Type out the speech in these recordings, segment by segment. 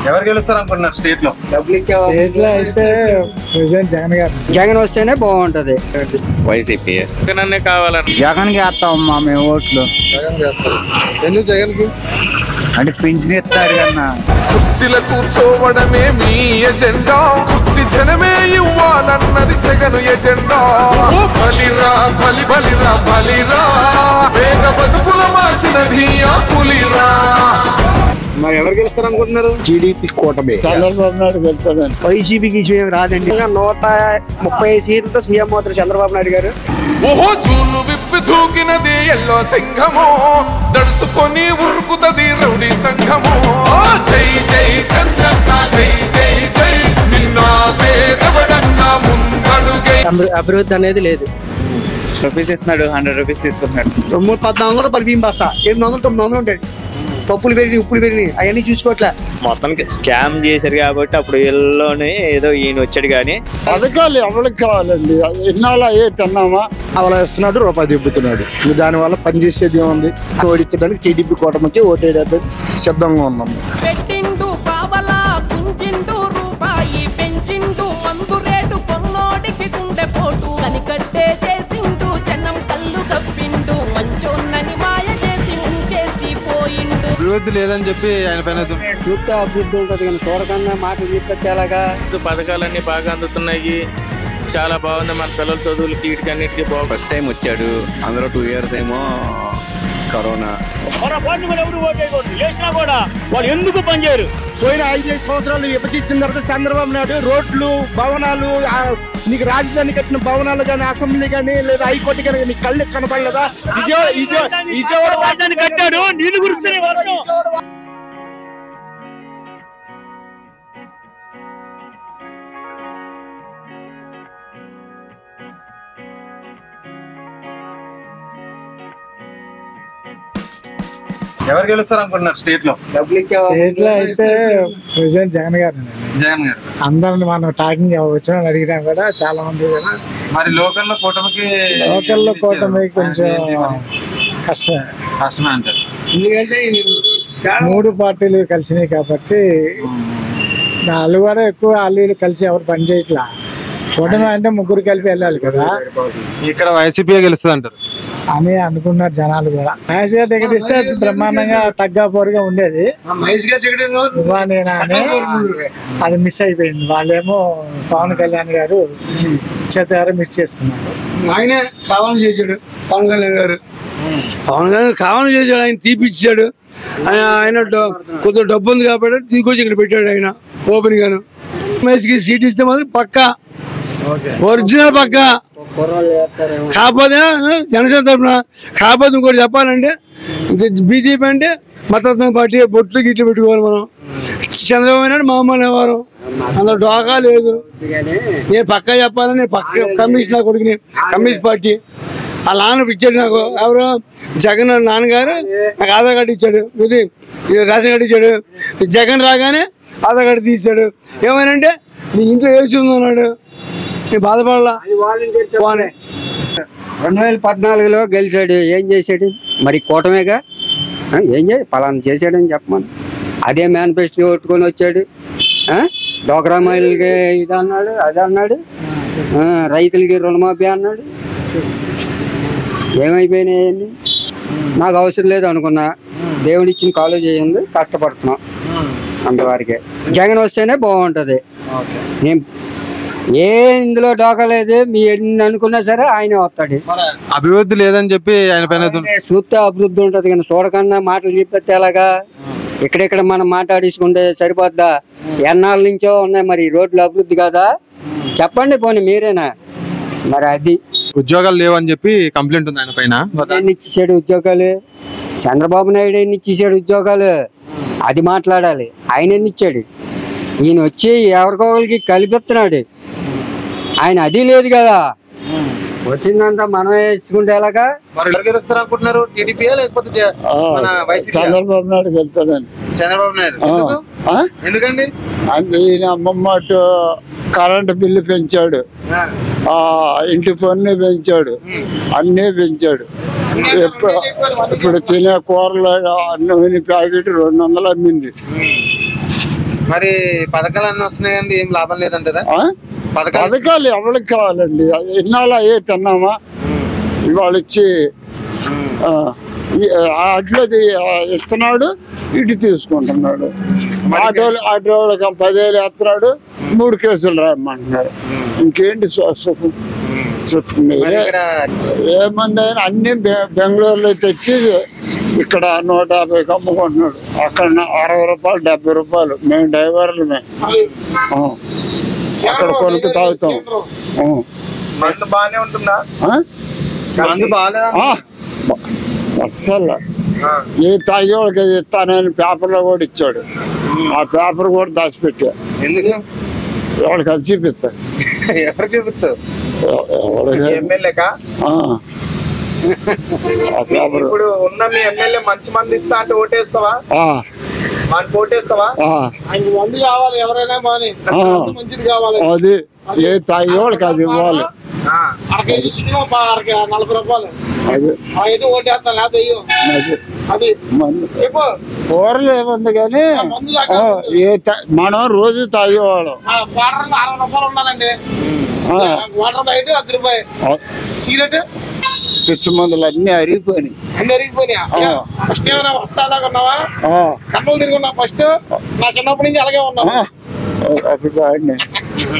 ఎవరు గెలుస్తారు అనుకుంటున్నారు స్టేట్ లో? స్టేట్ లో అయితే ప్రెసిడెంట్ జగన్ గారు. జగన్ వస్తేనే బాగుంటది. వైసీపీ కావాలని జగన్ కి వేస్తామమ్మా మేము ఓట్లు. జగన్ చేస్తారు. ఎందుకు జగన్ కి అంటే పింఛన్ ఇస్తారు కన్నా. కుర్చీలో కూర్చోవడమే మీ ఎజెండా, కుర్చీ జనమే ఇవ్వాలన్నది జగన్ ఎజెండా. బలిరా బలి బలిరా బలిరా, వేగ బతుకుల మార్చినది ఆ పులిరా. మరి ఎవరు గెలుస్తారు అనుకుంటున్నారు? టీడీపీ కూటమి. చంద్రబాబు నాయుడు వెళ్తాడని. వైసీపీకి రాదండి. 130 సీట్లతో సీఎం అవుతారు చంద్రబాబు నాయుడు గారు. ఓహో జూలు విప్పి దూకినది ఎల్లో సింహము, దడుసుకొని ఉరుకుతది రౌడీ సంఘము. జై జై చంద్రన్న జై జై జై, నిన్న పేదవడన్న ముందడుగై. అభివృద్ధి అనేది లేదు. రూపీస్ ఇస్తున్నాడు, 100 రూపీస్ తీసుకుంటున్నాడు. 1400 రూపాయలు బియ్యం బస్తా, 800 900 ఉంటాయి. పప్పులు పెరిగినాయి, ఉప్పులు పెరిగినాయి, అవన్నీ చూసుకోవట్లే. మొత్తానికి స్కామ్ చేశారు కాబట్టి అప్పుడు వీళ్ళలోనే ఏదో ఈయన వచ్చాడు. కానీ పథకాలు ఎవరికి కావాలండి? ఎన్నాళ్ళు అయ్యే తిన్నామా? అలా ఇస్తున్నాడు, రూపాయి దిబ్బుతున్నాడు. దానివల్ల పనిచేసేది ఏముంది? ఓడించడానికి టీడీపీ కూటమికి ఓటేయడానికి సిద్ధంగా ఉన్నాము. పెట్టిండు పావలా పుంజిండు రూపాయి పెంచిండు, మందు రేటు కొన్నోడికి గుండె పోటు, కనికట్టే చేసిండు జనం కళ్ళు కప్పిండు, మంచోన్నని మాయ చేసి ముంచేసి పోయిండు. అభివృద్ధి లేదని చెప్పి ఆయన పైన చూస్తే అభివృద్ధి ఉంటది కానీ చూడకన్నా మాటలు చెప్పేది ఎలాగా? పథకాలన్నీ బాగా అందుతున్నాయి, చాలా బాగుంది. మన పిల్లల చదువులకి వీటికన్నిటికీ బాగా. ఫస్ట్ టైం వచ్చాడు, అందులో 2 years ఏమో కరోనా. వాళ్ళు ఎందుకు పనిచేయరు? పోయిన 5 సంవత్సరాలు విభజించిన తర్వాత చంద్రబాబు నాయుడు రోడ్లు, భవనాలు, నీకు రాజధాని కట్టిన భవనాలు కానీ, అసెంబ్లీ కానీ, లేదా హైకోర్టు కానీ నీ కళ్ళు కనపడలేదా? విజయవాడ రాజధాని కట్టాడు, నీళ్ళు గురిస్తేనే వర్షం. ఎవరు గెలుస్తారు అనుకుంటున్నారు స్టేట్ లో? స్టేట్ లో అయితే ప్రెసిడెంట్ జగన్ గారు. జగన్ గారు. అందరిని మనం టాకింగ్ వచ్చిన అడిగినా కూడా చాలా మంది కూడా. మరి లోకల్లో కూటమికి కొంచెం కష్టమే అంటారు. ఎందుకంటే 3 పార్టీలు కలిసినాయి కాబట్టి వాళ్ళు కూడా ఎక్కువ వాళ్ళు కలిసి ఎవరు పని చేయట్లా. కూటమి అంటే 3 కలిపి వెళ్ళాలి కదా. ఇక్కడ వైసీపీ గెలుస్తుంది అంటారు అని అనుకున్నారు జనాలు కూడా. మహేష్ గారు టికెట్ ఇస్తే బ్రహ్మాండంగా తగ్గాపోరుగా ఉండేది. నేనా అని అది మిస్ అయిపోయింది. వాళ్ళేమో పవన్ కళ్యాణ్ గారు చేత మిస్ చేసుకున్నారు. ఆయనే కావాలని చేశాడు పవన్ కళ్యాణ్ గారు. కావాలని చేశాడు, ఆయన తీపిచ్చాడు. ఆయన కొద్దిగా డబ్బు ఉంది కాబట్టి తీసుకొచ్చి ఇక్కడ పెట్టాడు ఆయన ఓపెన్ గాను. మహేష్కి సీట్ ఇస్తే మాత్రం పక్కా ఒరిజినల్ పక్కా. కాకపోతే జనసేన తరఫున కాకపోతే ఇంకోటి చెప్పాలంటే, బీజేపీ అంటే మతత్వం పార్టీ, బొట్లు గిట్లు పెట్టుకోవాలి మనం. చంద్రబాబు నాయుడు మామూలు ఎవరు, అందులో డోకా లేదు. నేను పక్కా చెప్పాలని పక్క కమ్యూనిస్ట్ కొడుకుని, కమ్యూనిస్ట్ పార్టీ ఆ నాన్న ఇచ్చాడు నాకు. ఎవరు? జగన్ నాన్నగారు నాకు ఆధార్ కార్డు ఇచ్చాడు, ఇది రేషన్ కార్డు ఇచ్చాడు. జగన్ రాగానే ఆధార్ కార్డు తీసాడు. ఏమైనా నీ ఇంట్లో వేసి ఉందన్నాడు. నేను బాధపడాలా. 2014లో గెలిచాడు, ఏం చేశాడు? మరి కూటమేగా, ఏం చేయ పలానా చేశాడని చెప్పమని. అదే మేనిఫెస్టో కొట్టుకొని వచ్చాడు. డోక్రా మహిళలకి ఇది అన్నాడు, అది అన్నాడు, రైతులకి రుణమాఫీ అన్నాడు. ఏమైపోయినాయండి? నాకు అవసరం లేదు అనుకున్నా. దేవుడు ఇచ్చిన కాలేజ్ అయ్యింది, కష్టపడుతున్నాం అంతవరకే. జగన్ వస్తేనే బాగుంటది. నేను ఇందులో డోకలేదు, మీ ఎన్ని అనుకున్నా సరే ఆయన వస్తాడు. అభివృద్ధి లేదని చెప్పి ఆయన పైన చూస్తే అభివృద్ధి ఉంటది కానీ చూడకన్నా మాటలు చెప్పేస్తే ఎలాగా? ఇక్కడెక్కడ మనం మాట్లాడించుకుంటే సరిపోద్దా? ఎన్నాళ్ళ నుంచో ఉన్నాయి, మరి రోడ్లు అభివృద్ధి కదా? చెప్పండి పోనీ మీరేనా. మరి అది ఉద్యోగాలు లేవని చెప్పి కంప్లైంట్ ఉంది ఆయన పైన. ఎన్ని ఇచ్చేసాడు ఉద్యోగాలు? చంద్రబాబు నాయుడు ఎన్ని ఇచ్చేసాడు ఉద్యోగాలు? అది మాట్లాడాలి. ఆయన ఎన్ని ఇచ్చాడు? ఈయన వచ్చి ఎవరికోవరికి కలిపిస్తున్నాడు. ఆయన అది లేదు కదా, వచ్చిందంతా మనమే వేసుకుంటే ఎలాగా? అనుకుంటున్నారు టీడీపీ లేకపోతే చంద్రబాబు నాయుడు వెళ్తాడని. చంద్రబాబు నాయుడు ఎందుకండి? ఈయన అమ్మమ్మ కరెంటు బిల్లు పెంచాడు, ఇంటి పన్ను పెంచాడు, అన్నీ పెంచాడు. ఇప్పుడు తినే కూరలు నూనె ప్యాకెట్ 200 అమ్మింది. మరి పథకాలన్నీ వస్తున్నాయండి, ఏం లాభం లేదంటారా? పథకాలు ఎవరికి కావాలండి? ఎన్నాళ్ళు అయ్యే తిన్నామా? ఇవాళ ఇచ్చి అట్లది ఇస్తున్నాడు, ఇటు తీసుకుంటున్నాడు. ఆటోళ్ళకి 10,000 వేస్తున్నాడు, 3 కేసులు రాయమంటున్నారు. ఇంకేంటి సుఖం చెప్పండి? ఏమంది అయినా అన్ని బెంగళూరులో తెచ్చి ఇక్కడ 150కి అమ్ముకుంటున్నాడు. అక్కడ 60 రూపాయలు 70 రూపాయలు. మేము డ్రైవర్లమే, అక్కడ కొనుక్కు తాగుతాం. బాగానే ఉంటుందా? అస్సలు ఏ తాగేవాళ్ళకి ఇస్తానని పేపర్లో కూడా ఇచ్చాడు. ఆ పేపర్ కూడా దాచిపెట్టా. ఎందుకు? ఎవరికి అది చూపిస్తా. ఎవరు చూపిస్తావు? ఇప్పుడు ఉన్న మీ ఎమ్మెల్యే మంచి మంది ఇస్తా అంటే ఓటేస్తావా? ఓటేస్తావా? మంది కావాలి, ఎవరైనా మంచిది కావాలి. అది ఏ తాగేవాళ్ళకి అది ఇవ్వాలి. 40 రూపాయలు అది ఓటేస్తా. అది కూరలు ఏముంది కానీ మనం రోజు తాగేవాళ్ళం. 60 రూపాయలు ఉండాలండి. వాటర్ బయట 10 రూపాయలు. సిగరెట్ పిచ్చి మందులు అన్ని అరిగిపోయినాయి. ఫస్ట్ ఏమైనా వస్తాలాగా ఉన్నావా? కన్నులు తిరుగున్నా ఫస్ట్. నా చిన్నప్పటి నుంచి అలాగే ఉన్నా.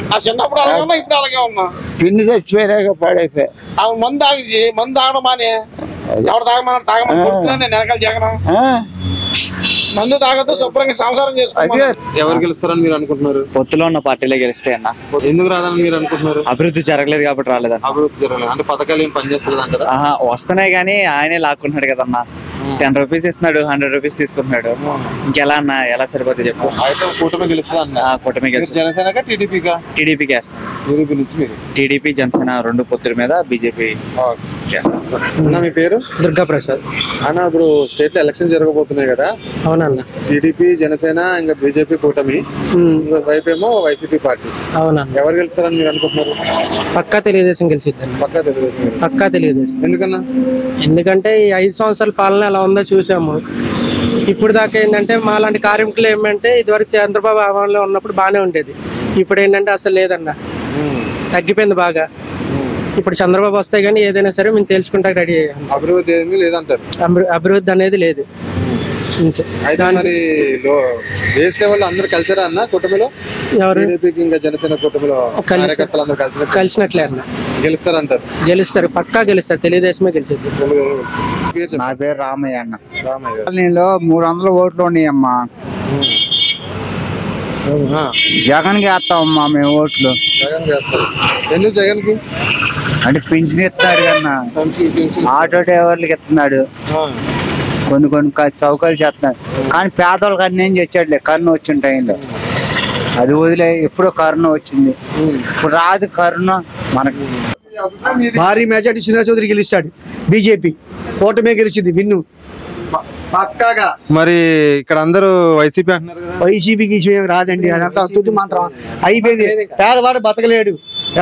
నా చిన్నప్పుడు అలాగే ఉన్నా, ఇప్పుడు అలాగే ఉన్నా. పిన్ని చచ్చిపోయినాక పాడైపోయా. మందు తాగి మందు తాగడం మానే. ఎవరు తాగమని కొడుతున్నాను నేను వెనకాల జగనం. మందు తాగద్దు, శుభ్రంగా సంసారం చేసుకోవాలి. ఎవరు గెలుస్తారని మీరు అనుకుంటున్నారు? పొత్తులో ఉన్న పార్టీలే గెలిస్తాయి అన్న. ఎందుకు రాదని మీరు అనుకుంటున్నారు? అభివృద్ధి జరగలేదు కాబట్టి రాలేదన్న. అభివృద్ధి జరగలేదు అంటే పథకాలు ఏం పనిచేస్తుంది అంటారా? వస్తున్నాయి కానీ ఆయనే లాక్కుంటున్నాడు కదన్నా. 10 రూపీస్ ఇస్తున్నాడు, 100 రూపీస్ తీసుకుంటున్నాడు. ఇంకెలా అన్న, ఎలా సరిపోతుంది చెప్పు? అయితే కూటమి గెలుస్తుంది అన్న. కూటమి గెలుస్తుంది. జనసేనగా టీడీపీగా? టీడీపీకి వేస్తాం. టీడీపీ నుంచి మీరు? టీడీపీ జనసేన 2 పొత్తుల మీద బీజేపీ. మీ పేరు? దుర్గా ప్రసాద్ అన్న. ఇప్పుడు స్టేట్ లో ఎలక్షన్ జరగబోతున్నాయి కదా? అవునన్న. టీడీపీ, జనసేన, ఇంకా బీజేపీ కూటమి, ఇంకో వైపు ఏమో వైసీపీ పార్టీ. అవునన్న. ఎవరు గెలుస్తారని మీరు అనుకుంటున్నారు? పక్కా తెలుగుదేశం గెలిచిద్దండి. పక్కా తెలుగుదేశం. పక్కా తెలుగుదేశం. ఎందుకన్నా? ఎందుకంటే ఈ 5 సంవత్సరాల పాలన ఎలా ఉందో చూసాము. ఇప్పుడు దాకా ఏంటంటే మాలాంటి కార్మికులు ఏమంటే ఇదివరకు చంద్రబాబు హయాంలో ఉన్నప్పుడు బాగానే ఉండేది. ఇప్పుడు ఏంటంటే అసలు లేదన్న, తగ్గిపోయింది బాగా. ఇప్పుడు చంద్రబాబు వస్తే గానీ ఏదైనా సరే మేము తెలుసుకుంటా రెడీ అయ్యాం. అభివృద్ధి ఏమీ లేదంటారు? అభివృద్ధి అనేది లేదు. మరి బేస్ లెవెల్ అందరూ కలిసారా అన్న కూటమిలో? టీడీపీకి ఇంకా జనసేన కూటమిలో కార్యకర్తలు అందరూ కలిసినట్లే అన్న. గెలుస్తారంటారు? గెలుస్తారు, పక్కా గెలుస్తారు. తెలుగుదేశమే గెలిచేది. నా పేరు రామయ్య అన్న. నేను 300 ఓట్లు ఉన్నాయమ్మా. జగన్ కి వేస్తామమ్మా మేము ఓట్లు. జగన్ చేస్తారు. ఎందుకు జగన్ కి? అంటే పింఛన్ ఇస్తున్నాడు కన్నా, ఆటో డ్రైవర్లకి ఇస్తున్నాడు, కొన్ని సౌకర్యాలు చేస్తున్నాడు. కానీ పేదవాళ్ళకి అన్నీ ఏం చేసాడులే. కరోనా వచ్చిన టైంలో అది వదిలే. ఎప్పుడో కరోనా వచ్చింది, ఇప్పుడు రాదు కరోనా మనకి. భారీ మెజార్టీ శ్రీనివాస్ చౌదరి గెలుస్తాడు. బీజేపీ కూటమే గెలిచింది, విన్ను పక్కాగా. మరి ఇక్కడ అందరూ వైసీపీ అంటున్నారు కదా? వైసీపీకి ఏం రాదండి, అదంతా తుది మాత్రం అయిపోయింది. పేదవాడు బతకలేడు.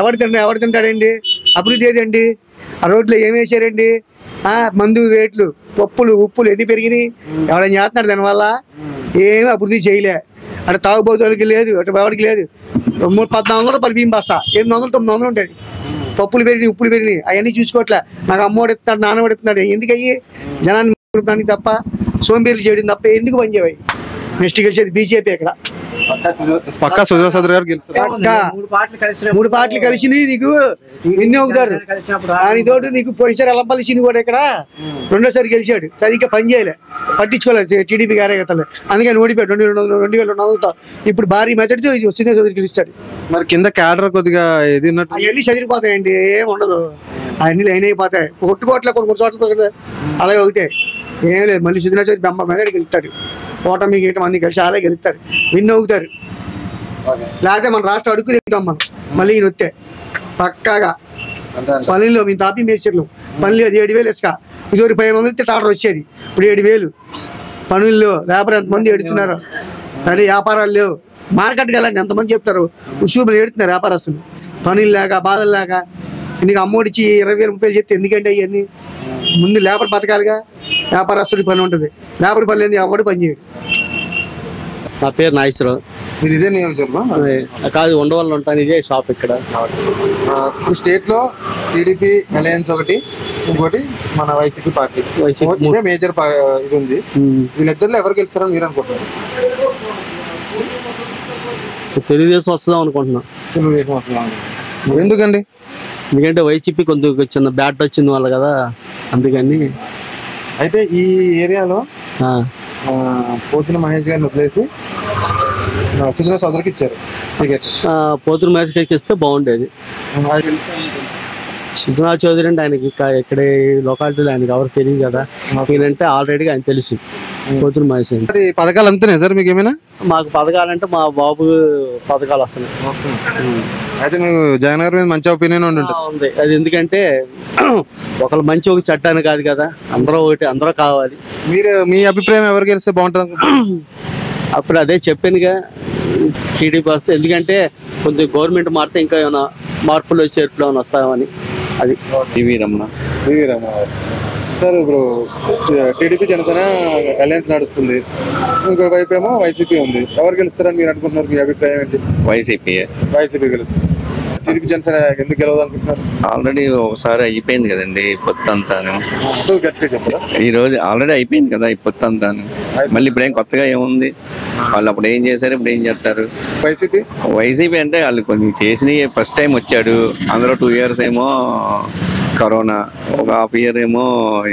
ఎవరు తింటాడండి? అభివృద్ధి ఏదండి? ఆ రోడ్లో ఏం వేసారండి? మందు రేట్లు, పప్పులు ఉప్పులు ఎన్ని పెరిగినాయి? ఎవరైనా చేస్తున్నాడు దానివల్ల? ఏమి అభివృద్ధి చేయలే. అటు తాగుబోతులకి లేదు, అటు ఎవరికి లేదు. 1400 రూపాయలు బియ్యం బస్తా 800 900 ఉంటుంది. పప్పులు పెరిగినాయి, ఉప్పులు పెరిగినాయి. అవన్నీ చూసుకోవట్లే. నాకు అమ్మోడు ఇస్తున్నాడు, నాన్నోడు ఇస్తున్నాడు. ఎందుకయ్యి? జనాన్ని తప్ప సోంబేర్లు చేయడం తప్ప ఎందుకు పనిచేయాలి? నెక్స్ట్ గెలిచేది బీజేపీ. ఇక్కడ పక్కా సుజనా చౌదరి గారు గెలుస్తారు. 3 పార్టీలు కలిసి నీకు ఎన్ని అవుతారు. దానితోటి నీకు పోయినసారి అలంపల్లి సిని కూడా ఇక్కడ 2వ గెలిచాడు. సరిగ్గా పని చేయలే, పట్టించుకోలేదు టీడీపీ కార్యకర్తలు. అందుకని ఓడిపోయాడు 2200. ఇప్పుడు భారీ మెజార్టీతో సుజనా చౌదరి గెలుస్తాడు. మరి కింద క్యాడర్ కొద్దిగా ఇది అవన్నీ చదిరిపోతాయండి, ఏం ఉండదు. అవన్నీ లైన్ అయిపోతాయి. కొట్టుకోవట్లే కొన్ని చోట్ల అలాగే అవుతాయి. ఏం లేదు. మళ్ళీ సుజనా చౌదరి బొమ్మ మెజార్టీ గెలుస్తాడు. ఓటమి గీయటం అన్ని కలిసి అలాగే గెలుస్తారు, విన్ అవుతారు. లేకపోతే మన రాష్ట్రం అడుగు తెగుతాం మనం మళ్ళీ ఈయన వస్తే పక్కాగా. పనుల్లో మేము తాపి మేస్టర్లు పనులు అది 7000 ఇసుక. ఇదివరకు 500 ఇస్తే టాటర్ వచ్చేది, ఇప్పుడు 7000. పనుల్లో వ్యాపారం ఎంతమంది ఎడుతున్నారు. సరే వ్యాపారాలు లేవు. మార్కెట్కి వెళ్ళండి, ఎంతమంది చెప్తారు. ఉషూబులు ఎడుతున్నారు వ్యాపారస్తులు. పనులు లేక బాధలు లేక. నీకు అమ్మోడిచ్చి 20,000 30,000 చెప్తే ఎందుకంటే అవన్నీ ముందు లేబర్ బతకాలిగా. వ్యాపారస్తుడికి పని ఉంటుంది. లేబర్ పని లేదు, ఎవడు పని చేయడు. నా పేరు నాగేశ్వరరావు. మీరు ఇదే నియోజకవర్గం కాదు, ఉండవల్ల ఉంటాను. ఇదే షాప్ ఇక్కడ. ఇప్పుడు స్టేట్ లో టీడీపీ అలయన్స్ ఒకటి, ఇంకోటి మన వైసీపీ పార్టీ, ఇదే మేజర్ ఇది ఉంది. వీళ్ళిద్దరిలో ఎవరు గెలుస్తారని మీరు అనుకుంటున్నారు? తెలుగుదేశం వస్తుందాం అనుకుంటున్నాం. తెలుగుదేశం వస్తుందాం. ఎందుకండి? ఎందుకంటే వైసీపీ కొంచెం చిన్న బ్యాట్ వచ్చింది వాళ్ళ కదా, అందుకని. అయితే ఈ ఏరియాలో పోతున్న మహేష్ గారిని వదిలేసి సుజనా చౌదరికి ఇచ్చారు టికెట్. పోతున్న మహేష్ గారికి ఇస్తే బాగుండేది. సుజనా చౌదరి అంటే ఆయనకి ఇక్కడ లొకాలిటీలో ఆయనకి ఎవరు తెలియదు కదా, ఈయనంటే ఆల్రెడీగా ఆయన తెలుసు. పోతున్న మహేష్ అంటే పథకాలు అంతేనా సార్ మీకు ఏమైనా? మాకు పథకాలంటే మా బాబు పథకాలు వస్తున్నాయి. అయితే మీకు జగన్ గారి మీద మంచి ఒపీనియన్ ఉంది. అది ఎందుకంటే ఒకళ్ళు మంచి ఒక చట్టాన్ని కాదు కదా, అందరూ ఒకటి, అందరూ కావాలి. మీరు మీ అభిప్రాయం ఎవరు గెలిస్తే బాగుంటుంది? అప్పుడు అదే చెప్పానుగా, టీడీపీ వస్తే. ఎందుకంటే కొంచెం గవర్నమెంట్ మారితే ఇంకా ఏమైనా మార్పులు చేర్పులు ఏమైనా వస్తామని. అది రమణ సార్. ఇప్పుడు టీడీపీ జనసేన అలయన్స్ నడుస్తుంది, ఇంకో వైపు ఏమో వైసీపీ ఉంది. ఎవరు గెలుస్తారని మీరు అనుకుంటున్నారు? మీ అభిప్రాయం ఏంటి? వైసీపీ గెలుస్తుంది. టీడీపీ జనసేన ఎందుకు గెలవదు అనుకుంటున్నారు? ఆల్రెడీ ఒకసారి అయిపోయింది కదండి ఈ పొత్తు అంతాను. ఈ రోజు ఆల్రెడీ అయిపోయింది కదా ఈ పొత్తు అంతాను. మళ్ళీ ఇప్పుడు ఏం కొత్తగా ఏముంది? వాళ్ళు అప్పుడు ఏం చేశారు, ఇప్పుడు ఏం చేస్తారు? వైసీపీ అంటే వాళ్ళు కొంచెం చేసినవి. ఫస్ట్ టైం వచ్చాడు, అందులో 2 years ఏమో కరోనా, ఒక ½ year ఏమో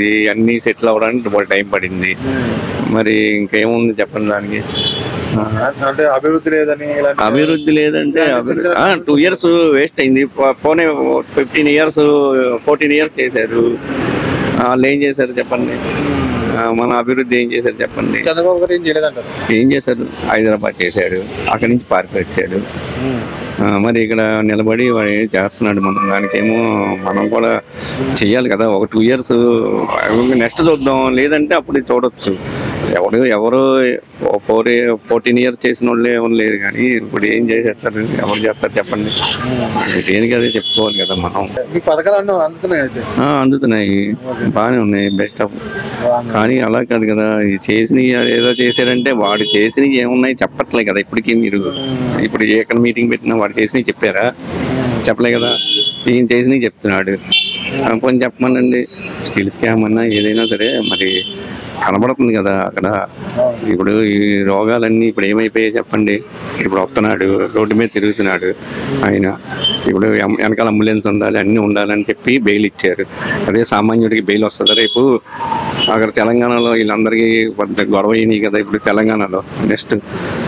ఈ అన్ని సెటిల్ అవ్వడానికి బాగా టైం పడింది. మరి ఇంకేముంది చెప్పండి దానికి? అంటే అభివృద్ధి లేదని. అభివృద్ధి లేదంటే 2 years వేస్ట్ అయింది. పోనీ 15 years 14 years చేశారు. వాళ్ళు ఏం చేశారు చెప్పండి? మన అభివృద్ధి ఏం చేశారు చెప్పండి? చంద్రబాబు గారు ఏం చేయలేదంటారు? ఏం చేశారు? హైదరాబాద్ చేశాడు, అక్కడి నుంచి పార్క్ వచ్చాడు. మరి ఇక్కడ నిలబడి వాడు ఏం చేస్తున్నాడు? మనం దానికేమో మనం కూడా చెయ్యాలి కదా. ఒక 2 years నెక్స్ట్ చూద్దాం, లేదంటే అప్పుడు చూడొచ్చు. ఎవరు 14 years చేసిన వాళ్ళే ఎవరు లేరు, కానీ ఇప్పుడు ఏం చేసేస్తారు? ఎవరు చేస్తారు చెప్పండి? దేనికి అదే చెప్పుకోవాలి కదా మనం. పథకాలు అందుతున్నాయి, బాగానే ఉన్నాయి, బెస్ట్ ఆఫ్. కానీ అలా కాదు కదా, చేసినవి ఏదో చేశారంటే వాడు చేసినవి ఏమున్నాయి చెప్పట్లే కదా ఇప్పటికీ. మీరు ఇప్పుడు ఎక్కడ మీటింగ్ పెట్టినా వాడు చేసినవి చెప్పారా? చెప్పలే కదా. ఈయన చేసినవి చెప్తున్నాడు. కొంచెం చెప్పమనండి. స్టీల్ స్కామ్ అన్నా ఏదైనా సరే మరి కనబడుతుంది కదా అక్కడ. ఇప్పుడు ఈ రోగాలన్నీ ఇప్పుడు ఏమైపోయాయి చెప్పండి? ఇప్పుడు వస్తున్నాడు, రోడ్డు మీద తిరుగుతున్నాడు ఆయన. ఇప్పుడు వెనకాల అంబులెన్స్ ఉండాలి, అన్నీ ఉండాలని చెప్పి బెయిల్ ఇచ్చారు. అదే సామాన్యుడికి బెయిల్ వస్తుంది. రేపు అక్కడ తెలంగాణలో వీళ్ళందరికీ గొడవ అయినాయి కదా ఇప్పుడు తెలంగాణలో. నెక్స్ట్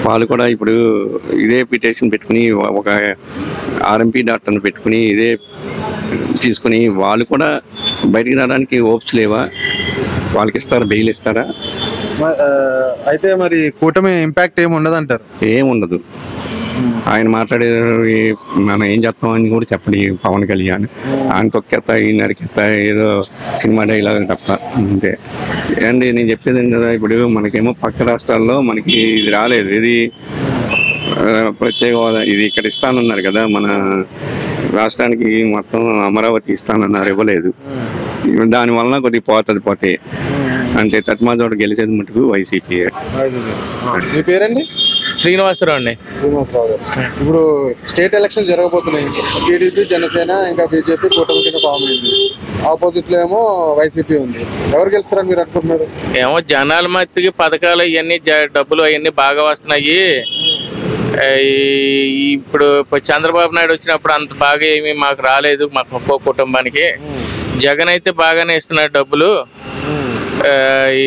వాళ్ళు కూడా ఇప్పుడు ఇదే పిటిషన్ పెట్టుకుని, ఒక ఆర్ఎంపీ డాక్టర్ని పెట్టుకుని ఇదే తీసుకుని వాళ్ళు కూడా బయటికి రావడానికి హోప్స్ లేవా? వాళ్ళకి ఇస్తారా? బెయిల్ ఇస్తారా? అయితే మరి కూటమి ఇంపాక్ట్ ఏమి ఉండదు అంటారు? ఏముండదు. ఆయన మాట్లాడేది మనం ఏం చేస్తామని కూడా చెప్పండి. పవన్ కళ్యాణ్ ఆయన తొక్కేత, ఈ నరికేత, ఏదో సినిమా డైలాగ్ తప్ప అంతే. అండి నేను చెప్పేది కదా, ఇప్పుడు మనకేమో పక్క రాష్ట్రాల్లో మనకి ఇది రాలేదు. ఇది ప్రత్యేక హోదా ఇది ఇక్కడ ఇస్తానన్నారు కదా, మన రాష్ట్రానికి మొత్తం అమరావతి ఇస్తానన్నారు, ఇవ్వలేదు. దానివల్ల కొద్దిగా పోతే అంటే తత్మాజోడు గెలిచేది మటుకు వైసీపీ. మీ పేరండి? శ్రీనివాసరావు అండి. ఇప్పుడు స్టేట్ ఎలక్షన్ జరగబోతున్నాయి. టీడీపీ జనసేన ఇంకా బీజేపీ కూటమి కింద ఫామ్ అయింది. ఆపోజిట్ లో ఏమో వైసీపీ ఉంది. ఎవరు గెలుస్తారని మీరు అనుకుంటున్నారు? ఏమో జనాల మధ్యకి పథకాలు అవన్నీ డబ్బులు అవన్నీ బాగా వస్తున్నాయి. ఇప్పుడు చంద్రబాబు నాయుడు వచ్చినప్పుడు అంత బాగా ఏమి మాకు రాలేదు, మాకు ఒక్కో కుటుంబానికి. జగన్ అయితే బాగానే ఇస్తున్నాడు డబ్బులు. ఈ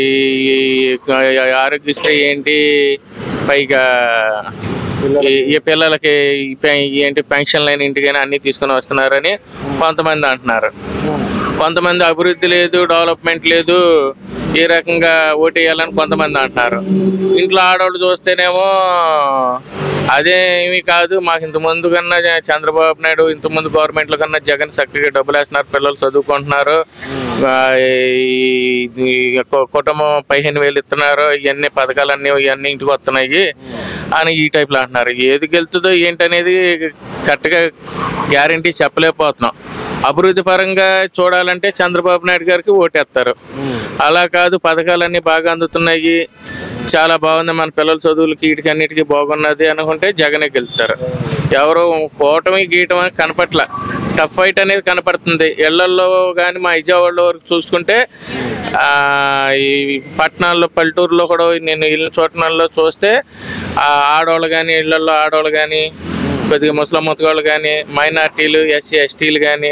ఆరోగ్యశ్రీ ఏంటి, పైగా ఈ పిల్లలకి ఏంటి పెన్షన్ లేని ఇంటికైనా అన్ని తీసుకుని వస్తున్నారని కొంతమంది అంటున్నారు. కొంతమంది అభివృద్ధి లేదు, డెవలప్మెంట్ లేదు, ఏ రకంగా ఓటేయాలని కొంతమంది అంటున్నారు. ఇంట్లో ఆడవాళ్ళు చూస్తేనేమో అదేమీ కాదు, మాకు ఇంతకుముందు కన్నా చంద్రబాబు నాయుడు ఇంతకుముందు గవర్నమెంట్ల కన్నా జగన్ చక్కగా డబ్బులు వేస్తున్నారు, పిల్లలు చదువుకుంటున్నారు, కుటుంబం 15,000 ఇస్తున్నారు, ఇవన్నీ పథకాలన్నీ ఇవన్నీ ఇంటికి వస్తున్నాయి అని ఈ టైప్లో అంటున్నారు. ఏది గెలుతుందో ఏంటనేది కరెక్ట్గా గ్యారంటీ చెప్పలేకపోతున్నాం. అభివృద్ధి పరంగా చూడాలంటే చంద్రబాబు నాయుడు గారికి ఓటేస్తారు. అలా కాదు, పథకాలన్నీ బాగా అందుతున్నాయి, చాలా బాగుంది, మన పిల్లల చదువులకి వీటికి అన్నిటికీ బాగున్నది అనుకుంటే జగనే గెలుస్తారు. ఎవరు కూటమి గీయటం అని కనపట్ల, టఫ్ ఫైట్ అనేది కనపడుతుంది. ఇళ్లలో కానీ మా విజయవాడలో వరకు చూసుకుంటే ఈ పట్టణాల్లో పల్లెటూరులో కూడా నేను ఇళ్ళ చోటనల్లో చూస్తే ఆడవాళ్ళు కానీ ఇళ్లలో ఆడవాళ్ళు కానీ కొద్దిగా ముస్లిం ముతగాళ్ళు కానీ మైనార్టీలు ఎస్సీ ఎస్టీలు కానీ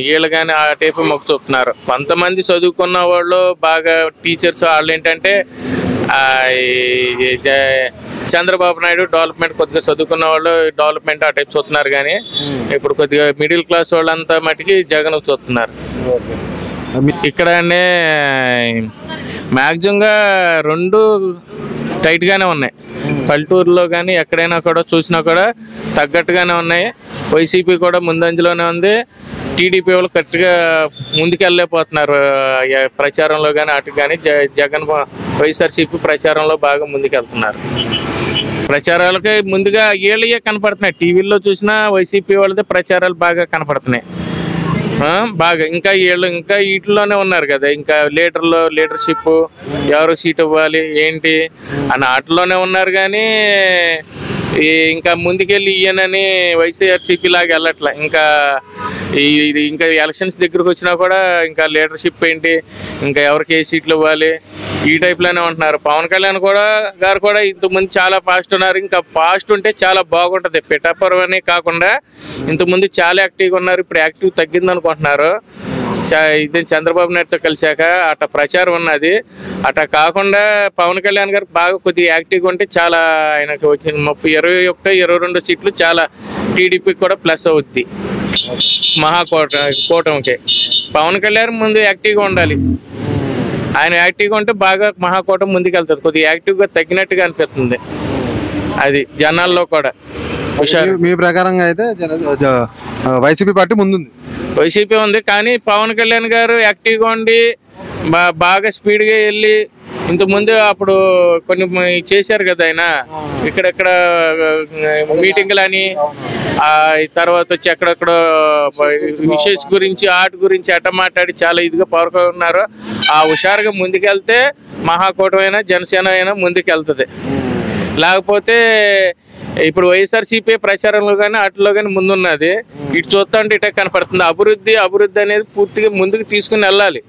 వీళ్ళు కానీ ఆ టైపు మొక్కు చూపుతున్నారు. కొంతమంది చదువుకున్న వాళ్ళు బాగా టీచర్స్ వాళ్ళు ఏంటంటే చంద్రబాబు నాయుడు డెవలప్మెంట్ కొద్దిగా చదువుకున్న వాళ్ళు డెవలప్మెంట్ ఆ టైప్ చూస్తున్నారు. కానీ ఇప్పుడు కొద్దిగా మిడిల్ క్లాస్ వాళ్ళంతా మటుకి జగన్ చూస్తున్నారు. ఇక్కడనే మ్యాక్సిమంగా రెండు టైట్గానే ఉన్నాయి. పల్లెటూరులో కానీ ఎక్కడైనా కూడా చూసినా కూడా తగ్గట్టుగానే ఉన్నాయి. వైసీపీ కూడా ముందంజలోనే ఉంది. టీడీపీ వాళ్ళు కరెక్ట్గా ముందుకెళ్ళలేకపోతున్నారు ప్రచారంలో కానీ అటు కానీ. జగన్ వైఎస్ఆర్సీపీ ప్రచారంలో బాగా ముందుకెళ్తున్నారు. ప్రచారాలకి ముందుగా వీళ్ళయే కనపడుతున్నాయి. టీవీల్లో చూసినా వైసీపీ వాళ్ళదే ప్రచారాలు బాగా కనపడుతున్నాయి బాగా. ఇంకా వీళ్ళు ఇంకా వీటిలోనే ఉన్నారు కదా, ఇంకా లీడర్షిప్ ఎవరు సీట్ ఇవ్వాలి ఏంటి అని వాటిలోనే ఉన్నారు. కానీ ఇంకా ముందుకెళ్ళి ఇయ్యనని వైఎస్ఆర్సీపీ లాగా వెళ్ళట్లా. ఇంకా ఎలక్షన్స్ దగ్గరకు వచ్చినా కూడా ఇంకా లీడర్షిప్ ఏంటి, ఇంకా ఎవరికి ఏ సీట్లు ఇవ్వాలి ఈ టైప్లోనే ఉంటున్నారు. పవన్ కళ్యాణ్ గారు కూడా ఇంతకుముందు చాలా ఫాస్ట్ ఉన్నారు. ఇంకా ఫాస్ట్ ఉంటే చాలా బాగుంటుంది. పిఠాపురం అనే కాకుండా ఇంతకుముందు చాలా యాక్టివ్గా ఉన్నారు. ఇప్పుడు యాక్టివ్ తగ్గింది అనుకుంటున్నారు. ఇదే చంద్రబాబు నాయుడుతో కలిశాక అట్లా ప్రచారం ఉన్నది. అట్లా కాకుండా పవన్ కళ్యాణ్ గారు బాగా కొద్దిగా యాక్టివ్గా ఉంటే చాలా ఆయనకు వచ్చిన 21-22 సీట్లు చాలా టీడీపీకి కూడా ప్లస్ అవుద్ది కూటమికి. పవన్ కళ్యాణ్ ముందు యాక్టివ్గా ఉండాలి. ఆయన యాక్టివ్గా ఉంటే బాగా మహాకూటమి ముందుకు వెళ్తుంది. కొద్దిగా యాక్టివ్గా తగ్గినట్టుగా అనిపిస్తుంది అది జనాల్లో కూడా. మీ ప్రకారంగా అయితే వైసీపీ పార్టీ ముందుంది. వైసీపీ ఉంది. కానీ పవన్ కళ్యాణ్ గారు యాక్టివ్గా ఉండి బాగా స్పీడ్గా వెళ్ళి ఇంతకుముందు అప్పుడు కొన్ని చేశారు కదా ఆయన. ఇక్కడెక్కడ మీటింగ్లు అని తర్వాత వచ్చి ఎక్కడెక్కడ విషయస్ గురించి ఆట గురించి అట్ట మాట్లాడి చాలా ఇదిగా పవర్గా ఉన్నారు. ఆ హుషారుగా ముందుకెళ్తే మహాకూటమి అయినా జనసేన అయినా ముందుకెళ్తుంది. లేకపోతే ఇప్పుడు వైఎస్ఆర్సీపీ ప్రచారంలో కానీ వాటిలో కానీ ముందున్నది. ఇటు చూస్తా అంటే ఇటే కనపడుతుంది. అభివృద్ధి అనేది పూర్తిగా ముందుకు తీసుకుని వెళ్ళాలి.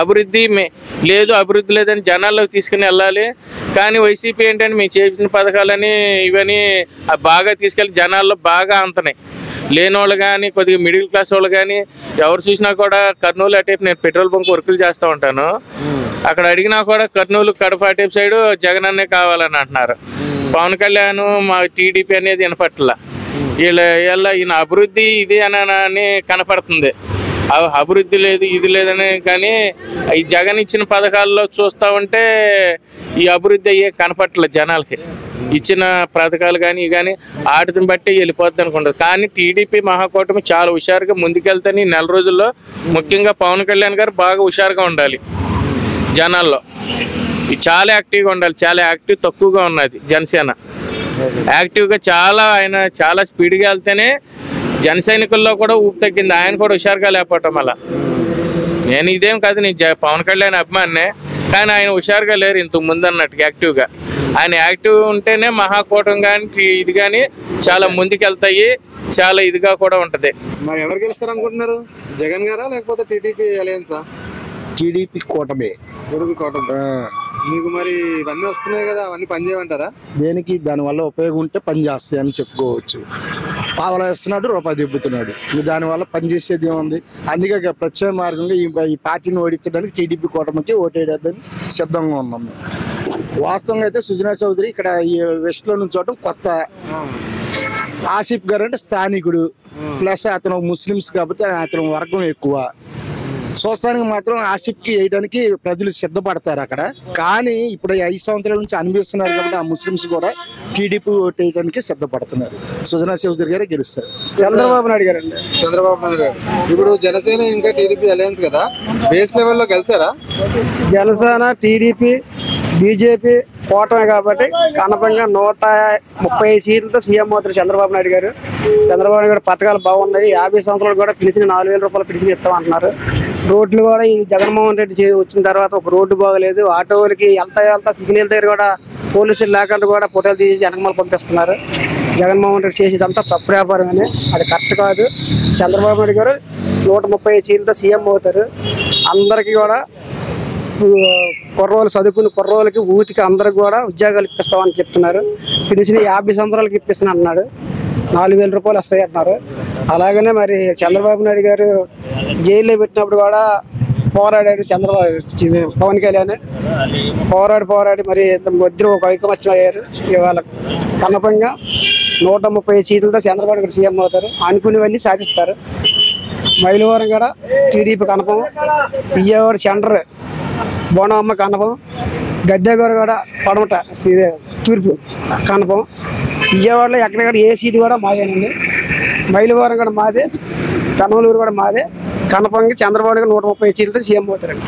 అభివృద్ధి లేదని జనాల్లోకి తీసుకుని వెళ్ళాలి. కానీ వైసీపీ ఏంటంటే మేము చేసిన పథకాలని ఇవన్నీ బాగా తీసుకెళ్ళి జనాల్లో బాగా అంతనాయి. లేని వాళ్ళు కానీ కొద్దిగా మిడిల్ క్లాస్ వాళ్ళు కానీ ఎవరు చూసినా కూడా కర్నూలు అటైపు నేను పెట్రోల్ బంక్ వర్కులు చేస్తూ ఉంటాను. అక్కడ అడిగినా కూడా కర్నూలు కడప అటైపు సైడ్ జగన్ అన్నే కావాలని అంటున్నారు. పవన్ కళ్యాణ్ మా టీడీపీ అనేది వినపట్ల. ఈయన అభివృద్ధి ఇది అని కనపడుతుంది. అభివృద్ధి లేదు ఇది లేదని. కానీ ఈ జగన్ ఇచ్చిన పథకాల్లో చూస్తూ ఉంటే ఈ అభివృద్ధి అయ్యే కనపట్ల జనాలకి. ఇచ్చిన పథకాలు కానీ వాటిని బట్టి వెళ్ళిపోద్ది అనుకుంటారు. కానీ టీడీపీ మహాకూటమి చాలా హుషారుగా ముందుకెళ్తాని నెల రోజుల్లో ముఖ్యంగా పవన్ కళ్యాణ్ గారు బాగా హుషారుగా ఉండాలి. జనాల్లో చాలా యాక్టివ్గా ఉండాలి. చాలా యాక్టివ్ తక్కువగా ఉన్నది జనసేన. యాక్టివ్గా ఆయన చాలా స్పీడ్గా వెళ్తేనే జన సైనికుల్లో కూడా ఊపు తగ్గింది. ఆయన కూడా హుషారుగా లేకపోవటం వల్ల. నేను ఇదేం కాదు, నేను పవన్ కళ్యాణ్ అభిమాన్నే. కానీ ఆయన హుషారుగా లేరు ఇంతకు ముందు అన్నట్టు యాక్టివ్గా. ఆయన యాక్టివ్ ఉంటేనే మహాకూటమి కానీ ఇది కానీ చాలా ముందుకెళ్తాయి. చాలా ఇదిగా కూడా ఉంటది. మరి ఎవరు గెలుస్తారు అనుకుంటున్నారు? జగన్ గారా లేకపోతే టీడీపీ అలయన్సా? టీడీపీ కూటమి. మీకు మరి ఇవన్నీ వస్తున్నాయి కదా, అవన్నీ పనిచేయమంటారా? దేనికి దానివల్ల ఉపయోగం ఉంటే పని చేస్తాయి అని చెప్పుకోవచ్చు. పావలా ఇస్తున్నాడు, రూపాయి దెబ్బతున్నాడు. దానివల్ల పనిచేసేది ఏముంది? అందుకే ప్రత్యేక మార్గంగా ఈ పార్టీని ఓడించడానికి టీడీపీ కూటమికి ఓటేయడానికి సిద్ధంగా ఉన్నాం. వాస్తవంగా అయితే సుజనా చౌదరి ఇక్కడ ఈ వెస్ట్ లో నుంచి చూడటం కొత్త. ఆసిఫ్ గారు అంటే స్థానికుడు, ప్లస్ అతను ముస్లిమ్స్ కాబట్టి అతను వర్గం ఎక్కువ. చూస్తానికి మాత్రం ఆసిఫ్కి వేయడానికి ప్రజలు సిద్ధపడతారు అక్కడ. కానీ ఇప్పుడు 5 సంవత్సరాల నుంచి అనిపిస్తున్నారు కాబట్టి ఆ ముస్లిమ్స్ కూడా టీడీపీ ఓటు వేయడానికి సిద్ధపడుతున్నారు. సుజనా చౌదరి గారే గెలుస్తారు. చంద్రబాబు నాయుడు గారు అండి. చంద్రబాబు నాయుడు గారు. ఇప్పుడు జనసేన ఇంకా టీడీపీ అలయన్స్ కదా, బేస్ లెవెల్లో గెలిచారా? జనసేన టీడీపీ బీజేపీ కూటమి కాబట్టి కనపంగా 130 సీట్లతో సీఎం అవుతారు చంద్రబాబు నాయుడు గారు. చంద్రబాబు నాయుడు గారు పథకాలు బాగున్నాయి. 50 సంవత్సరాలు కూడా పెన్షన్ 4,000 రూపాయలు పెన్షన్ ఇస్తామంటున్నారు. రోడ్లు కూడా ఈ జగన్మోహన్ రెడ్డి వచ్చిన తర్వాత ఒక రోడ్డు బాగలేదు. ఆటో వాళ్ళకి వెళ్తా సిగ్నల్ దగ్గర కూడా పోలీసులు లేకుండా కూడా ఫోటోలు తీసి వెనకమాల పంపిస్తున్నారు. జగన్మోహన్ రెడ్డి చేసేదంతా తప్పు వ్యాపారమని, అది కరెక్ట్ కాదు. చంద్రబాబు నాయుడు గారు 130 సీట్లతో సీఎం అవుతారు. అందరికీ కూడా కుర్రోళ్ళు చదువుకుని కుర్రోళ్ళకి ఊతికి అందరికి కూడా ఉద్యోగాలు ఇప్పిస్తామని చెప్తున్నారు. పెన్షన్ 50 సంవత్సరాలకి ఇప్పిస్తాను అన్నాడు. 4,000 రూపాయలు వస్తాయి అంటున్నారు. అలాగనే మరి చంద్రబాబు నాయుడు గారు జైల్లో పెట్టినప్పుడు కూడా పోరాడారు. పవన్ కళ్యాణ్ పోరాడి మరి ఇద్దరు ఒక ఐకమత్యం అయ్యారు. ఇవాళ కన్నపంగా 130 సీట్లతో చంద్రబాబు గారు సీఎం అవుతారు. అనుకునేవన్నీ సాధిస్తారు. మైలవరం కూడా టీడీపీ కనపం, విజయవాడ సెంటర్ బోనమ్మ కనపం, గద్దెగారు కూడా పడమట తూర్పు కనపం, విజయవాడలో ఎక్కడెక్కడ ఏ సీటు కూడా మాదేనండి. మైలవరం కూడా మాదే, కనవలూరు కూడా మాదే. కనపంగా చంద్రబాబు గారు 130 సీట్లతో సీఎం అవుతారండి.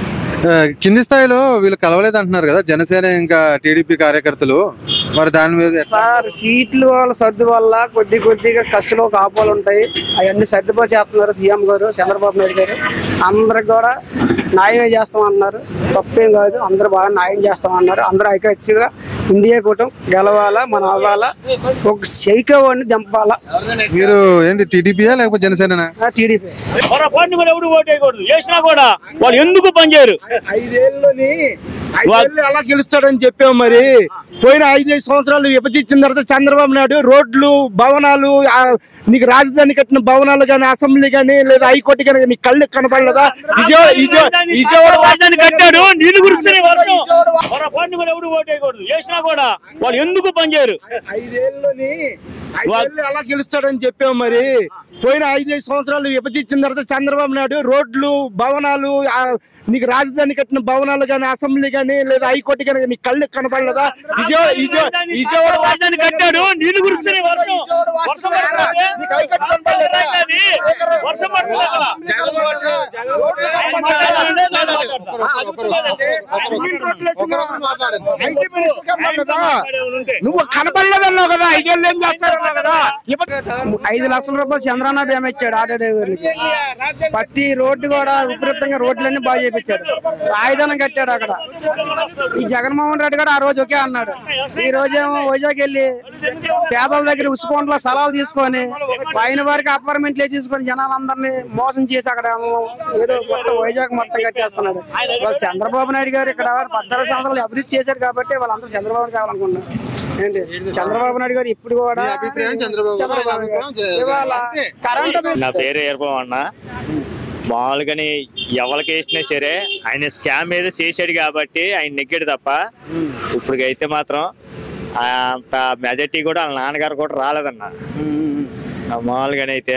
కింది స్థాయిలో వీళ్ళు కలవలేదు అంటున్నారు కదా జనసేన ఇంకా టీడీపీ కార్యకర్తలు, మరి దాని మీద సార్ సీట్లు వాళ్ళ సర్దు వల్ల కొద్దిగా కష్టలో కాపాలు ఉంటాయి. అవన్నీ సర్దుబా చేస్తున్నారు సీఎం గారు చంద్రబాబు నాయుడు గారు. అందరికి కూడా న్యాయం చేస్తామన్నారు. తప్పేం కాదు, అందరూ బాగా న్యాయం చేస్తామన్నారు. అందరూ ఐక్యతగా ఇండియా కూటమి గెలవాలా, మన అవ్వాలా, ఒక సైకోవాడిని దింపాలా. మీరు ఏంటి టీడీపీయా లేకపోతే జనసేన? టీడీపీ. ఎవడు ఓటు వేయకూడదు, వేసినా కూడా వాళ్ళు ఎందుకు పనిచేయరు? 5 ఏళ్ళలోని ఎలా గెలుస్తాడని చెప్పాము. మరి పోయిన 5 సంవత్సరాలు విభజించిన తర్వాత చంద్రబాబు నాయుడు రోడ్లు, భవనాలు, నీకు రాజధాని కట్టిన భవనాలు కానీ, అసెంబ్లీ కానీ, లేదా హైకోర్టు కానీ నీ కళ్ళు కనపడలేదా? విజయవాడ రాజధాని కట్టాడు, నీళ్ళు గురిస్తే ఎవడు ఓటు వేయకూడదు, వేసినా కూడా వాళ్ళు ఎందుకు పనిచేయరు? 5 ఏళ్ళలోని ఎలా గెలుస్తాడని చెప్పాము. మరి పోయిన 5 సంవత్సరాలు విభజించిన తర్వాత చంద్రబాబు నాయుడు రోడ్లు, భవనాలు, నీకు రాజధాని కట్టిన భవనాలు కానీ, అసెంబ్లీ కానీ, లేదా హైకోర్టు కానీ నీ కళ్ళు కనపడలేదా? విజయవాడ రాజధాని కట్టాడు, నీళ్ళు గురిస్తే నువ్వు కనపడలేదన్నావు కదా, 5 ఏళ్ళు ఏం చేస్తారన్నావు కదా. 5 లక్షల రూపాయలు చంద్రన్న బీమా ఇచ్చాడు ఆటో డ్రైవర్లకి. ప్రతి రోడ్డు కూడా విపరీతంగా రోడ్లన్నీ బాగా చేయించాడు. రాజధాని కట్టాడు అక్కడ. ఈ జగన్మోహన్ రెడ్డి గారు ఆ రోజు ఒకే అన్నాడు. ఈ రోజేమో వైజాగ్ వెళ్ళి పేదల దగ్గర ఉసుకొండలో స్థలాలు తీసుకొని పైన వారికి అపార్ట్మెంట్లే తీసుకొని జనాలందరినీ మోసం చేసి అక్కడ ఏదో మొత్తం వైజాగ్ మొత్తం కట్టేస్తున్నాడు. వాళ్ళు చంద్రబాబు నాయుడు గారు ఇక్కడ 14 సంవత్సరాలు అభివృద్ధి చేశారు కాబట్టి వాళ్ళందరూ చంద్రబాబు కావాలనుకున్నారు. ఏంటి చంద్రబాబు నాయుడు గారు ఇప్పుడు కూడా నా పేరు ఏర్పం అన్న. మామూలుగాని ఎవరికి వేసినా సరే ఆయన స్కామ్ ఏదో చేశాడు కాబట్టి ఆయన నెగ్గాడు తప్ప ఇప్పటికైతే మాత్రం అంత మెజార్టీ కూడా వాళ్ళ నాన్నగారు కూడా రాలేదన్న. మామూలుగానైతే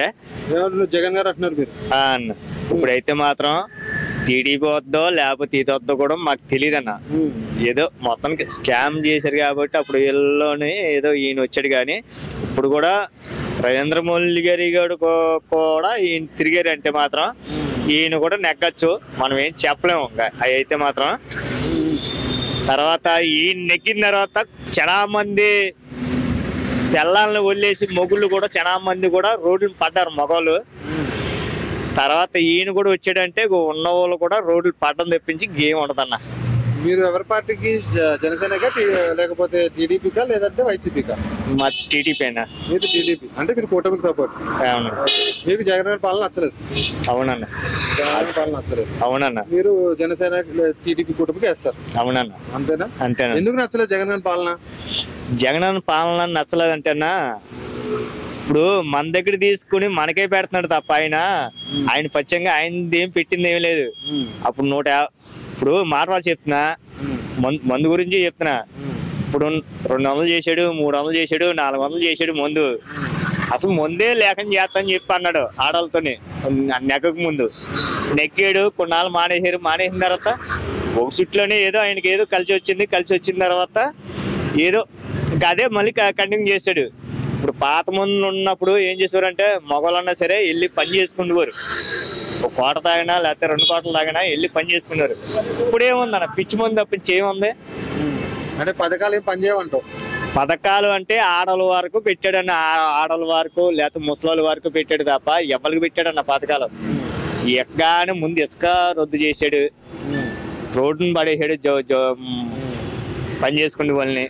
జగన్ గారు అంటున్నారు ఇప్పుడైతే మాత్రం టీడీపీ వద్దో లేకపోతే ఇది వద్దో కూడా మాకు తెలియదు అన్న. ఏదో మొత్తానికి స్కామ్ చేశారు కాబట్టి అప్పుడు వీళ్ళలోనే ఏదో ఈయన వచ్చాడు. కానీ ఇప్పుడు కూడా నరేంద్ర మోదీ గారి కూడా ఈయన తిరిగారు అంటే మాత్రం ఈయన కూడా నెగ్గచ్చు, మనం ఏం చెప్పలేము. అవి అయితే మాత్రం తర్వాత ఈయన నెగ్గిన తర్వాత చాలా మంది పిల్లల్ని వదిలేసి మొగుళ్ళు కూడా చాలా మంది కూడా రోడ్లు పడ్డారు మగవాళ్ళు. తర్వాత ఈయన కూడా వచ్చాడంటే ఉన్న వాళ్ళు కూడా రోడ్లు పడ్డం తెప్పించి గేమ్ ఉంటదన్న. మీరు ఎవరి పార్టీకి, జనసేనగా లేకపోతే టీడీపీకా లేదంటే వైసీపీకా? మా టీడీపీ అయినా. మీరు టీడీపీ అంటే మీరు కూటమికి సపోర్ట్. అవును. మీకు జగన్ గారి పాలన నచ్చలేదు? అవునన్న. జగన్ పాలన నచ్చలేదు? అవునన్న. మీరు జనసేన టీడీపీ కూటమికి వేస్తారు? అవునన్న. అంతేనా? అంతేనా. ఎందుకు నచ్చలేదు జగన్ గారి పాలన? జగన్ పాలన నచ్చలేదంటేనా ఇప్పుడు మన దగ్గర తీసుకుని మనకే పెడుతున్నాడు తప్ప ఆయన పచ్చంగా ఆయనది ఏం పెట్టింది ఏం లేదు. అప్పుడు ఇప్పుడు మాట చెప్తున్నా, మందు గురించి చెప్తున్నా. ఇప్పుడు 200 చేశాడు, 300 చేశాడు, 400 చేశాడు మందు. అసలు ముందే లేఖం చేస్తాని చెప్పి అన్నాడు ఆడవాళ్ళతోని నెగ్గక ముందు. నెక్కాడు, కొన్నాళ్ళు మానేసిన తర్వాత ఒక చుట్లోనే ఏదో ఆయనకి ఏదో కలిసి వచ్చిన తర్వాత ఏదో ఇంకా అదే మళ్ళీ కంటిన్యూ చేశాడు. ఇప్పుడు పాత ముందు ఉన్నప్పుడు ఏం చేసేవారంటే మగవాళ్ళన్నా సరే వెళ్ళి పని చేసుకునేవారు. ఒక కోట తాగినా లేకపోతే 2 కోటలు తాగినా వెళ్ళి పని చేసుకున్నారు. ఇప్పుడు ఏముందన్న పిచ్చి మంది తప్పించి ఏముంది అంటే పథకాలు ఏం పని చేయమంటావు? పథకాలు అంటే ఆడవాళ్ళ వరకు పెట్టాడన్న, ఆడవాళ్ళ వరకు లేకపోతే ముసలి వరకు పెట్టాడు తప్ప ఎవరికి పెట్టాడన్న పథకాలు. ఎక్కగానే ముందు ఇసుక రద్దు చేశాడు, రోడ్డును పడేసాడు, పని చేసుకునే వాళ్ళని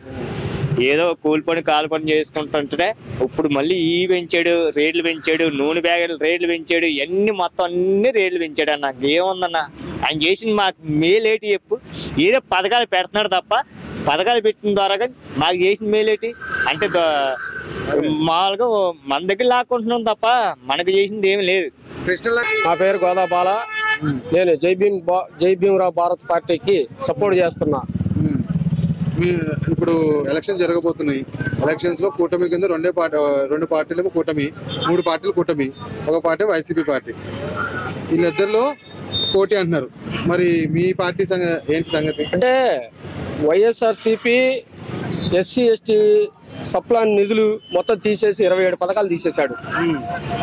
ఏదో కూలి పని కాలు పని చేసుకుంటుంటే ఇప్పుడు మళ్ళీ పెంచాడు, రేట్లు పెంచాడు, నూనె బ్యాగులు రేట్లు పెంచాడు, ఇవన్నీ మొత్తం అన్ని రేట్లు పెంచాడు అన్న. ఏముందన్న ఆయన చేసింది మాకు మేలేటి చెప్పు. ఏదో పథకాలు పెడుతున్నాడు తప్ప పథకాలు పెట్టిన ద్వారా కానీ మాకు చేసిన మేలేటి అంటే మామూలుగా మన దగ్గర లాక్కుంటున్నాం తప్ప మనకు చేసింది ఏమి లేదు. నా పేరు గోదాబాల. నేను జై భీమరావు భారత్ పార్టీకి సపోర్ట్ చేస్తున్నా. ఇప్పుడు ఎలక్షన్ జరగబోతున్నాయి. ఎలక్షన్స్ లో కూటమి కింద రెండు పార్టీలు కూటమి, 3 పార్టీలు కూటమి, ఒక పార్టీ వైసీపీ పార్టీ. వీళ్ళిద్దరిలో పోటీ అంటున్నారు. మరి మీ పార్టీ ఏంటి సంగతి? అంటే వైఎస్ఆర్సీపీ ఎస్సీ ఎస్టీ సప్లాన్ నిధులు మొత్తం తీసేసి 27 పథకాలు తీసేశాడు.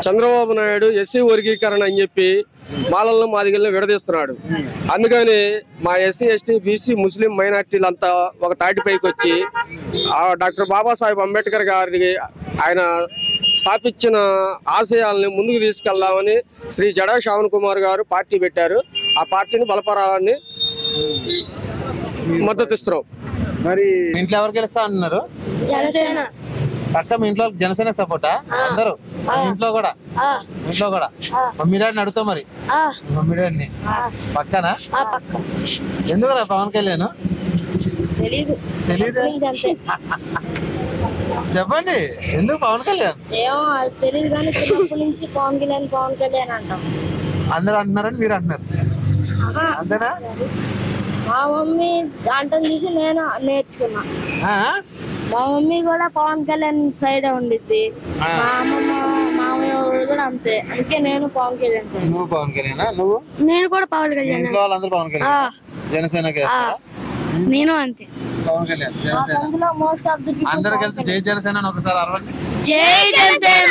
చంద్రబాబు నాయుడు ఎస్సీ వర్గీకరణ అని చెప్పి మాలలను మాదిగలను విడదీస్తున్నాడు. అందుకని మా ఎస్సీ ఎస్టీ బీసీ ముస్లిం మైనార్టీలంతా ఒక తాటిపైకి వచ్చి డాక్టర్ బాబాసాహెబ్ అంబేద్కర్ గారికి ఆయన స్థాపించిన ఆశయాలని ముందుకు తీసుకెళ్దామని శ్రీ జడా శ్రావణ్ కుమార్ గారు పార్టీ పెట్టారు. ఆ పార్టీని బలపరాలని మద్దతు ఇస్తున్నాం. మరి ఇంట్లో ఎవరు గెలుస్తా అంటున్నారు? జనసేన. పక్క మీ ఇంట్లో జనసేన సపోర్టా అందరూ? ఇంట్లో కూడా మమ్మీ డాడీని అడుగుతావు మరి? మమ్మీ డాడీని పక్కనా? ఎందుకురా పవన్ కళ్యాణ్? తెలీదు. చెప్పండి ఎందుకు పవన్ కళ్యాణ్? ఏమో తెలియదు కానీ చిన్నప్పటి నుంచి పవన్ కళ్యాణ్ అంటాం. అందరూ అంటున్నారని మీరు అంటున్నారు అంతేనా? మా మమ్మీ దాంట్లో చూసి నేను నేర్చుకున్నా. మా మమ్మీ కూడా పవన్ కళ్యాణ్ సైడ్ ఉండిద్ది, మా అమ్మమ్మ మామయ్య కూడా అంతే. అందుకే నేను పవన్ కళ్యాణ్ సైడ్. నువ్వు పవన్ కళ్యాణ్? నువ్వు? నేను కూడా పవన్ కళ్యాణ్. వాళ్ళందరూ పవన్ కళ్యాణ్. జనసేన నేను అంతే. పవన్ కళ్యాణ్ అందరూ కలిసి జై జనసేన ఒకసారి అరవండి. జై జనసేన.